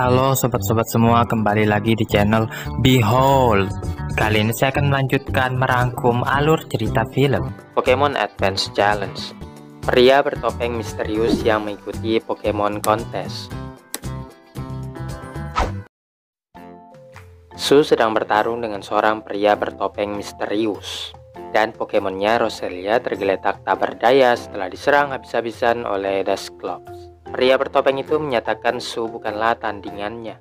Halo sobat-sobat semua, kembali lagi di channel Behold. Kali ini saya akan melanjutkan merangkum alur cerita film Pokemon Advance Challenge. Pria bertopeng misterius yang mengikuti Pokemon Kontes. Su sedang bertarung dengan seorang pria bertopeng misterius, dan Pokemonnya Roselia tergeletak tak berdaya setelah diserang habis-habisan oleh Dusclops. Pria bertopeng itu menyatakan Su bukanlah tandingannya,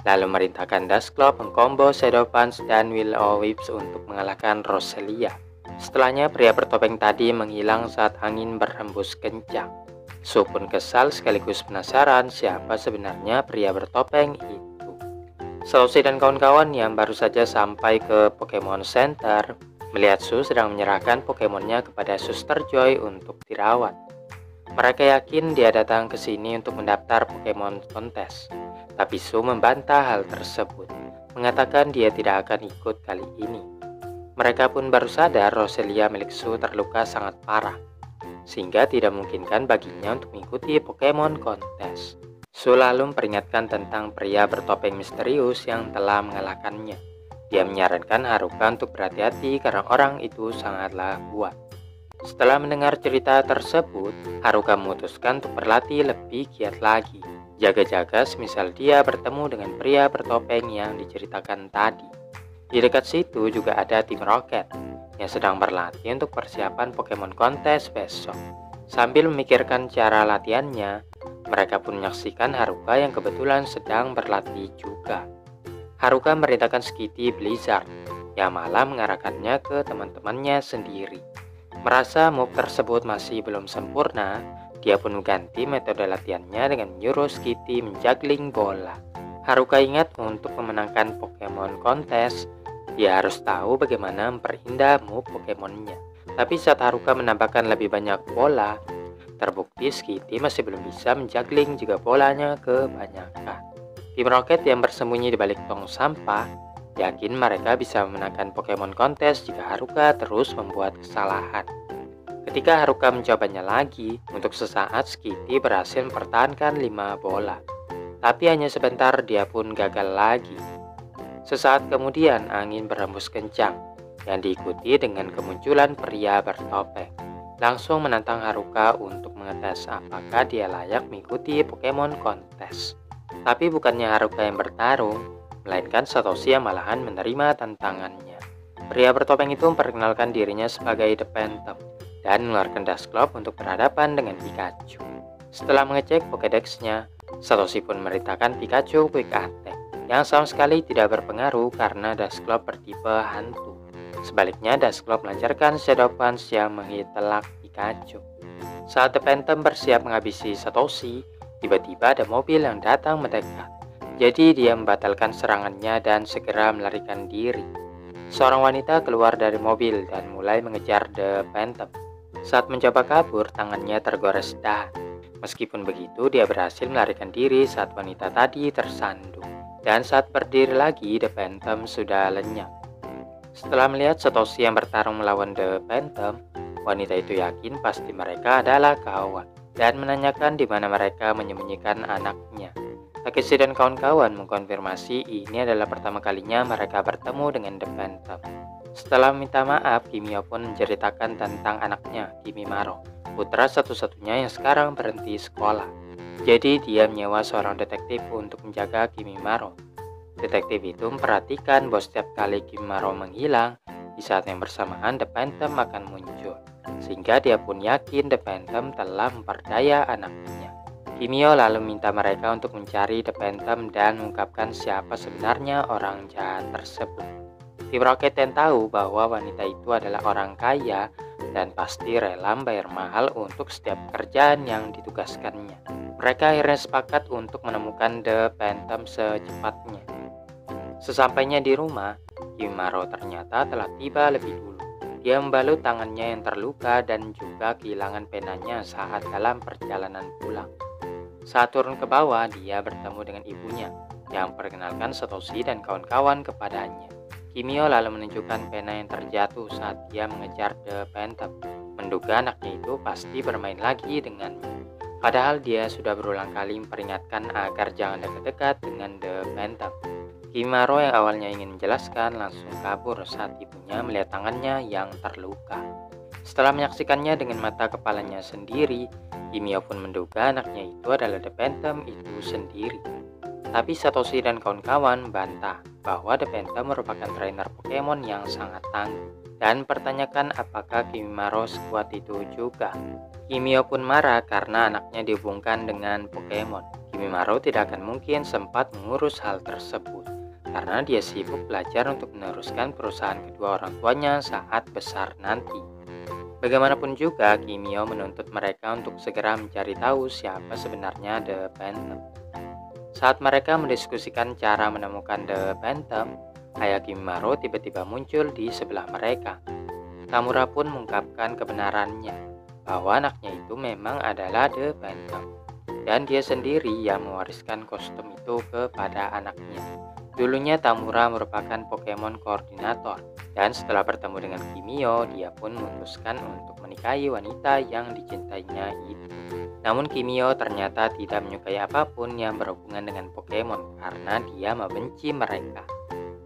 lalu merintahkan Dusclops mengkombo Shadow Punch dan Will-O-Wisp untuk mengalahkan Roselia. Setelahnya pria bertopeng tadi menghilang saat angin berhembus kencang. Su pun kesal sekaligus penasaran siapa sebenarnya pria bertopeng itu. Satoshi dan kawan-kawan yang baru saja sampai ke Pokemon Center melihat Su sedang menyerahkan Pokemonnya kepada Suster Joy untuk dirawat. Mereka yakin dia datang ke sini untuk mendaftar Pokemon kontes, tapi Su membantah hal tersebut, mengatakan dia tidak akan ikut kali ini. Mereka pun baru sadar Roselia milik Su terluka sangat parah, sehingga tidak memungkinkan baginya untuk mengikuti Pokemon kontes. Su lalu memperingatkan tentang pria bertopeng misterius yang telah mengalahkannya. Dia menyarankan Haruka untuk berhati-hati karena orang itu sangatlah kuat. Setelah mendengar cerita tersebut, Haruka memutuskan untuk berlatih lebih giat lagi. Jaga-jaga semisal dia bertemu dengan pria bertopeng yang diceritakan tadi. Di dekat situ juga ada tim Rocket yang sedang berlatih untuk persiapan Pokemon kontes besok. Sambil memikirkan cara latihannya, mereka pun menyaksikan Haruka yang kebetulan sedang berlatih juga. Haruka merintahkan Skitty Blizzard yang malah mengarahkannya ke teman-temannya sendiri. Merasa move tersebut masih belum sempurna, dia pun mengganti metode latihannya dengan menyuruh Skitty menjuggling bola. Haruka ingat untuk memenangkan Pokemon kontes, dia harus tahu bagaimana memperindah move Pokemonnya. Tapi saat Haruka menambahkan lebih banyak bola, terbukti Skitty masih belum bisa menjuggling jika bolanya kebanyakan. Tim Rocket yang bersembunyi di balik tong sampah yakin mereka bisa memenangkan Pokemon kontes jika Haruka terus membuat kesalahan. Ketika Haruka mencobanya lagi, untuk sesaat Skitty berhasil mempertahankan 5 bola. Tapi hanya sebentar dia pun gagal lagi. Sesaat kemudian angin berhembus kencang, yang diikuti dengan kemunculan pria bertopeng. Langsung menantang Haruka untuk mengetes apakah dia layak mengikuti Pokemon kontes. Tapi bukannya Haruka yang bertarung, melainkan Satoshi yang malahan menerima tantangannya. Pria bertopeng itu memperkenalkan dirinya sebagai The Phantom dan mengeluarkan Dusclops untuk berhadapan dengan Pikachu. Setelah mengecek Pokédex-nya, Satoshi pun merintahkan Pikachu Quick Attack yang sama sekali tidak berpengaruh karena Dusclops bertipe hantu. Sebaliknya Dusclops melancarkan Shadow Punch yang menghit telak Pikachu. Saat The Phantom bersiap menghabisi Satoshi, tiba-tiba ada mobil yang datang mendekat. Jadi dia membatalkan serangannya dan segera melarikan diri. Seorang wanita keluar dari mobil dan mulai mengejar The Phantom. Saat mencoba kabur, tangannya tergores dahan. Meskipun begitu, dia berhasil melarikan diri saat wanita tadi tersandung. Dan saat berdiri lagi, The Phantom sudah lenyap. Setelah melihat Satoshi yang bertarung melawan The Phantom, wanita itu yakin pasti mereka adalah kawan dan menanyakan di mana mereka menyembunyikan anaknya. Takeshi dan kawan-kawan mengkonfirmasi ini adalah pertama kalinya mereka bertemu dengan The Phantom. Setelah meminta maaf, Kimio pun menceritakan tentang anaknya, Kimimaro, putra satu-satunya yang sekarang berhenti sekolah. Jadi dia menyewa seorang detektif untuk menjaga Kimimaro. Detektif itu memperhatikan bahwa setiap kali Kimimaro menghilang, di saat yang bersamaan The Phantom akan muncul. Sehingga dia pun yakin The Phantom telah memperdaya anaknya. Kimio lalu minta mereka untuk mencari The Phantom dan mengungkapkan siapa sebenarnya orang jahat tersebut. Tim Rocket yang tahu bahwa wanita itu adalah orang kaya dan pasti rela membayar mahal untuk setiap pekerjaan yang ditugaskannya. Mereka akhirnya sepakat untuk menemukan The Phantom secepatnya. Sesampainya di rumah, Kimimaro ternyata telah tiba lebih dulu. Dia membalut tangannya yang terluka dan juga kehilangan penanya saat dalam perjalanan pulang. Saat turun ke bawah, dia bertemu dengan ibunya yang memperkenalkan Satoshi dan kawan-kawan kepadanya. Kimio lalu menunjukkan pena yang terjatuh saat dia mengejar The Phantom. Menduga anaknya itu pasti bermain lagi dengannya. Padahal dia sudah berulang kali memperingatkan agar jangan dekat-dekat dengan The Phantom. Kimimaro yang awalnya ingin menjelaskan langsung kabur saat ibunya melihat tangannya yang terluka. Setelah menyaksikannya dengan mata kepalanya sendiri, Kimio pun menduga anaknya itu adalah The Phantom itu sendiri. Tapi Satoshi dan kawan-kawan bantah bahwa The Phantom merupakan trainer Pokemon yang sangat tangguh dan pertanyakan apakah Kimimaro sekuat itu juga. Kimio pun marah karena anaknya dihubungkan dengan Pokemon. Kimimaro tidak akan mungkin sempat mengurus hal tersebut karena dia sibuk belajar untuk meneruskan perusahaan kedua orang tuanya saat besar nanti. Bagaimanapun juga, Kimio menuntut mereka untuk segera mencari tahu siapa sebenarnya The Phantom. Saat mereka mendiskusikan cara menemukan The Phantom, ayah Kimimaro tiba-tiba muncul di sebelah mereka. Tamura pun mengungkapkan kebenarannya, bahwa anaknya itu memang adalah The Phantom, dan dia sendiri yang mewariskan kostum itu kepada anaknya. Dulunya Tamura merupakan Pokemon koordinator, dan setelah bertemu dengan Kimio, dia pun memutuskan untuk menikahi wanita yang dicintainya itu. Namun Kimio ternyata tidak menyukai apapun yang berhubungan dengan Pokemon karena dia membenci mereka.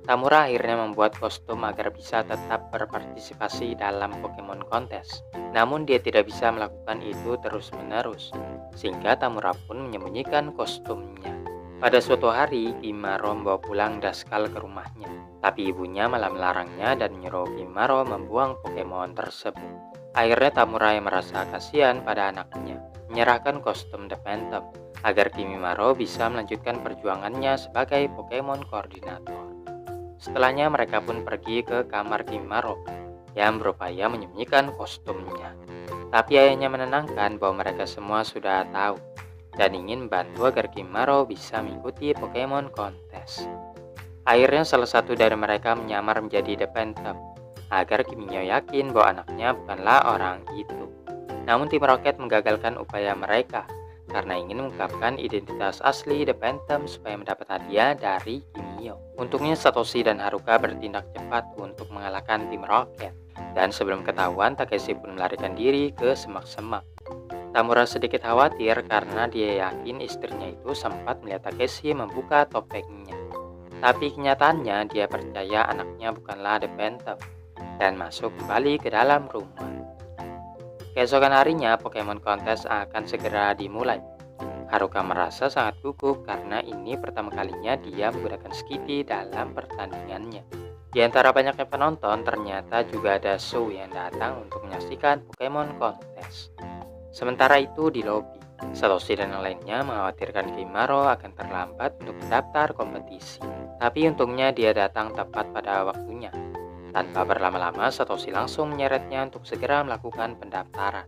Tamura akhirnya membuat kostum agar bisa tetap berpartisipasi dalam Pokemon kontes. Namun dia tidak bisa melakukan itu terus-menerus, sehingga Tamura pun menyembunyikan kostumnya. Pada suatu hari, Kimimaro membawa pulang Daskal ke rumahnya, tapi ibunya malah melarangnya dan menyuruh Kimimaro membuang Pokemon tersebut. Akhirnya Tamura yang merasa kasihan pada anaknya, menyerahkan kostum The Phantom agar Kimimaro bisa melanjutkan perjuangannya sebagai Pokemon koordinator. Setelahnya mereka pun pergi ke kamar Kimimaro yang berupaya menyembunyikan kostumnya. Tapi ayahnya menenangkan bahwa mereka semua sudah tahu dan ingin membantu agar Kimimaro bisa mengikuti Pokemon kontes. Akhirnya salah satu dari mereka menyamar menjadi The Phantom agar Kimio yakin bahwa anaknya bukanlah orang itu. Namun tim Rocket menggagalkan upaya mereka karena ingin mengungkapkan identitas asli The Phantom supaya mendapat hadiah dari Kimio. Untungnya Satoshi dan Haruka bertindak cepat untuk mengalahkan tim Rocket, dan sebelum ketahuan Takeshi pun melarikan diri ke semak-semak. Tamura sedikit khawatir karena dia yakin istrinya itu sempat melihat Takeshi membuka topengnya. Tapi kenyataannya dia percaya anaknya bukanlah The Phantom dan masuk kembali ke dalam rumah. Keesokan harinya Pokemon kontes akan segera dimulai. Haruka merasa sangat gugup karena ini pertama kalinya dia menggunakan Skitty dalam pertandingannya. Di antara banyaknya penonton ternyata juga ada Sue yang datang untuk menyaksikan Pokemon kontes. Sementara itu di lobi, Satoshi dan yang lainnya mengkhawatirkan Kimimaro akan terlambat untuk mendaftar kompetisi. Tapi untungnya dia datang tepat pada waktunya. Tanpa berlama-lama, Satoshi langsung menyeretnya untuk segera melakukan pendaftaran.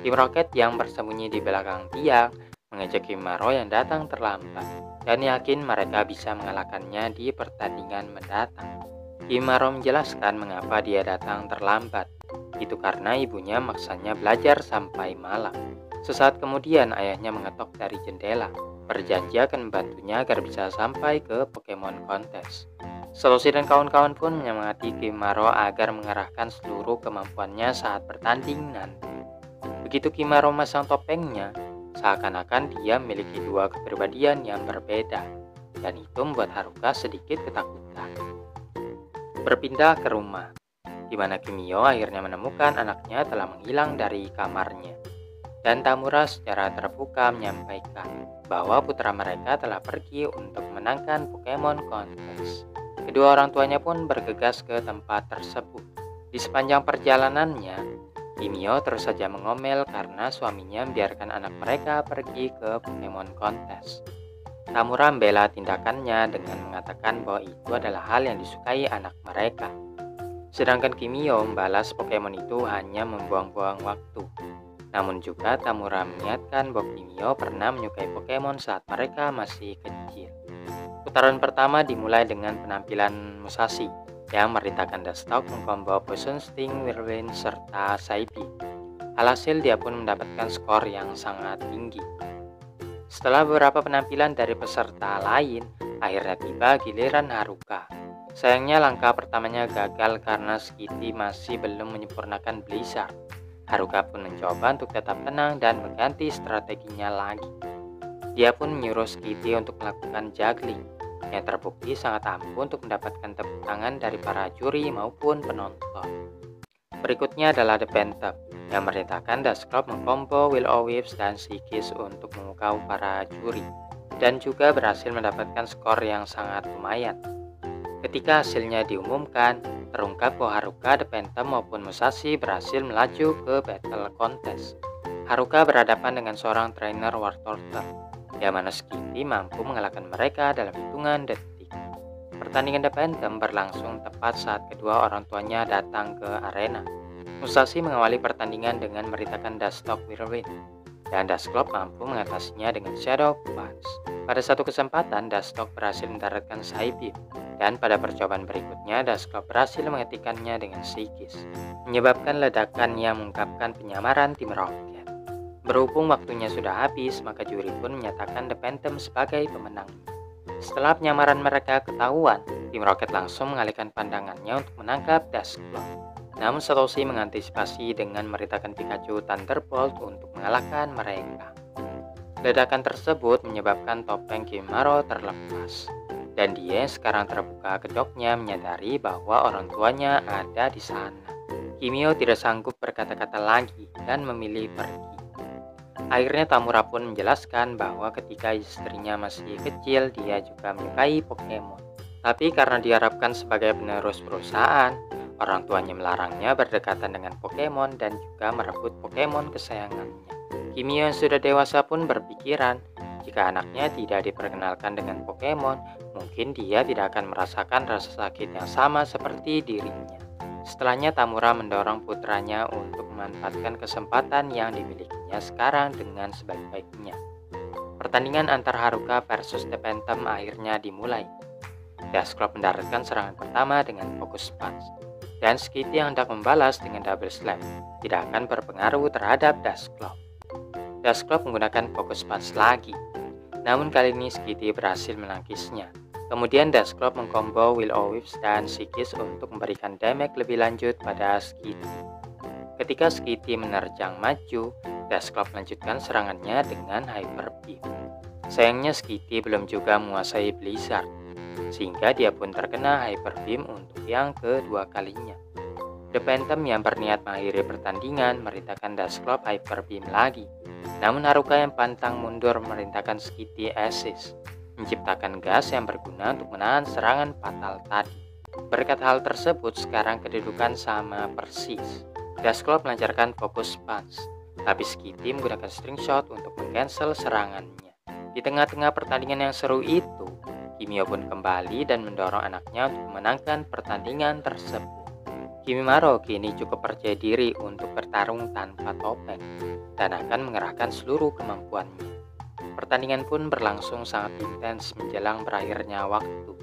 Tim Rocket yang bersembunyi di belakang tiang mengejek Kimimaro yang datang terlambat dan yakin mereka bisa mengalahkannya di pertandingan mendatang. Kimimaro menjelaskan mengapa dia datang terlambat. Itu karena ibunya maksanya belajar sampai malam. Sesaat kemudian ayahnya mengetok dari jendela, berjanji akan membantunya agar bisa sampai ke Pokemon kontes. Satoshi dan kawan-kawan pun menyemangati Kimimaro agar mengerahkan seluruh kemampuannya saat bertanding nanti. Begitu Kimimaro memasang topengnya, seakan-akan dia memiliki dua kepribadian yang berbeda, dan itu membuat Haruka sedikit ketakutan. Berpindah ke rumah, di mana Kimio akhirnya menemukan anaknya telah menghilang dari kamarnya. Dan Tamura secara terbuka menyampaikan bahwa putra mereka telah pergi untuk menangkan Pokemon kontes. Kedua orang tuanya pun bergegas ke tempat tersebut. Di sepanjang perjalanannya, Kimio terus saja mengomel karena suaminya membiarkan anak mereka pergi ke Pokemon kontes. Tamura membela tindakannya dengan mengatakan bahwa itu adalah hal yang disukai anak mereka. Sedangkan Kimio membalas Pokemon itu hanya membuang-buang waktu. Namun juga Tamura mengingatkan bahwa Kimio pernah menyukai Pokemon saat mereka masih kecil. Putaran pertama dimulai dengan penampilan Musashi yang merintahkan Dustox mengkombo Poison Sting, Whirlwind, serta Psybe. Alhasil dia pun mendapatkan skor yang sangat tinggi. Setelah beberapa penampilan dari peserta lain, akhirnya tiba giliran Haruka. Sayangnya langkah pertamanya gagal karena Skitty masih belum menyempurnakan Blizzard. Haruka pun mencoba untuk tetap tenang dan mengganti strateginya lagi. Dia pun menyuruh Skitty untuk melakukan juggling, yang terbukti sangat ampuh untuk mendapatkan tepuk tangan dari para juri maupun penonton. Berikutnya adalah The Phantom, yang merintahkan Dust Club mengkombo Will-O-Wisp dan Seagis untuk memukau para juri, dan juga berhasil mendapatkan skor yang sangat lumayan. Ketika hasilnya diumumkan, terungkap bahwa Haruka, The Phantom maupun Musashi berhasil melaju ke Battle Contest. Haruka berhadapan dengan seorang trainer War Turtle, yang mana Skitty mampu mengalahkan mereka dalam hitungan detik. Pertandingan The Phantom berlangsung tepat saat kedua orang tuanya datang ke arena. Musashi mengawali pertandingan dengan meritakan Dustok Whirlwind, dan Dust Club mampu mengatasinya dengan Shadow Punch. Pada satu kesempatan, Dustok berhasil mendaratkan Psybeam, dan pada percobaan berikutnya Dust Club berhasil menghentikannya dengan Seagis, menyebabkan ledakan yang mengungkapkan penyamaran tim Rocket. Berhubung waktunya sudah habis, maka juri pun menyatakan The Phantom sebagai pemenangnya. Setelah penyamaran mereka ketahuan, tim Rocket langsung mengalihkan pandangannya untuk menangkap Dust Club. Namun Satoshi mengantisipasi dengan meritakan Pikachu Thunderbolt untuk mengalahkan mereka. Ledakan tersebut menyebabkan topeng Kimimaro terlepas, dan dia sekarang terbuka kedoknya menyadari bahwa orang tuanya ada di sana. Kimio tidak sanggup berkata-kata lagi dan memilih pergi. Akhirnya Tamura pun menjelaskan bahwa ketika istrinya masih kecil dia juga menyukai Pokemon. Tapi karena diharapkan sebagai penerus perusahaan, orang tuanya melarangnya berdekatan dengan Pokemon dan juga merebut Pokemon kesayangannya. Kimio yang sudah dewasa pun berpikiran, jika anaknya tidak diperkenalkan dengan Pokemon, mungkin dia tidak akan merasakan rasa sakit yang sama seperti dirinya. Setelahnya Tamura mendorong putranya untuk memanfaatkan kesempatan yang dimilikinya sekarang dengan sebaik-baiknya. Pertandingan antara Haruka versus The Phantom akhirnya dimulai. Dust Club mendaratkan serangan pertama dengan Focus Punch, dan Skitty yang hendak membalas dengan Double Slam tidak akan berpengaruh terhadap Dust Club. Dust Club menggunakan Focus Punch lagi, namun kali ini Skitty berhasil menangkisnya. Kemudian Dust Club mengkombo Will-O-Wisp dan Seagis untuk memberikan damage lebih lanjut pada Skitty. Ketika Skitty menerjang maju, Dust Club melanjutkan serangannya dengan Hyper Beam. Sayangnya Skitty belum juga menguasai Blizzard, sehingga dia pun terkena Hyper Beam untuk yang kedua kalinya. The Phantom yang berniat mengakhiri pertandingan merintahkan Dust Club Hyper Beam lagi. Namun Haruka yang pantang mundur merintahkan Skitty Assist, menciptakan gas yang berguna untuk menahan serangan fatal tadi. Berkat hal tersebut, sekarang kedudukan sama persis. Dust Club melancarkan Focus Punch, tapi Skitty menggunakan String Shot untuk mengcancel serangannya. Di tengah-tengah pertandingan yang seru itu, Kimio pun kembali dan mendorong anaknya untuk memenangkan pertandingan tersebut. Kimimaro kini cukup percaya diri untuk bertarung tanpa topeng dan akan mengerahkan seluruh kemampuannya. Pertandingan pun berlangsung sangat intens menjelang berakhirnya waktu.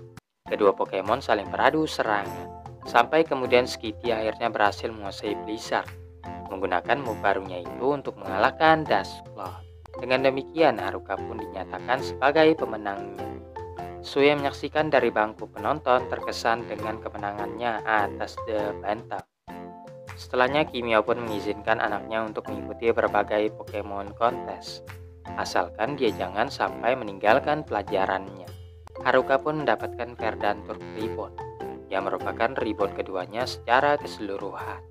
Kedua Pokemon saling beradu serangan, sampai kemudian Skitty akhirnya berhasil menguasai Blizzard, menggunakan move barunya itu untuk mengalahkan Dust Club. Dengan demikian, Haruka pun dinyatakan sebagai pemenangnya. Sue yang menyaksikan dari bangku penonton terkesan dengan kemenangannya atas The Phantom. Setelahnya Kimio pun mengizinkan anaknya untuk mengikuti berbagai Pokemon kontes, asalkan dia jangan sampai meninggalkan pelajarannya. Haruka pun mendapatkan Verdanturk Ribbon, yang merupakan ribbon keduanya secara keseluruhan.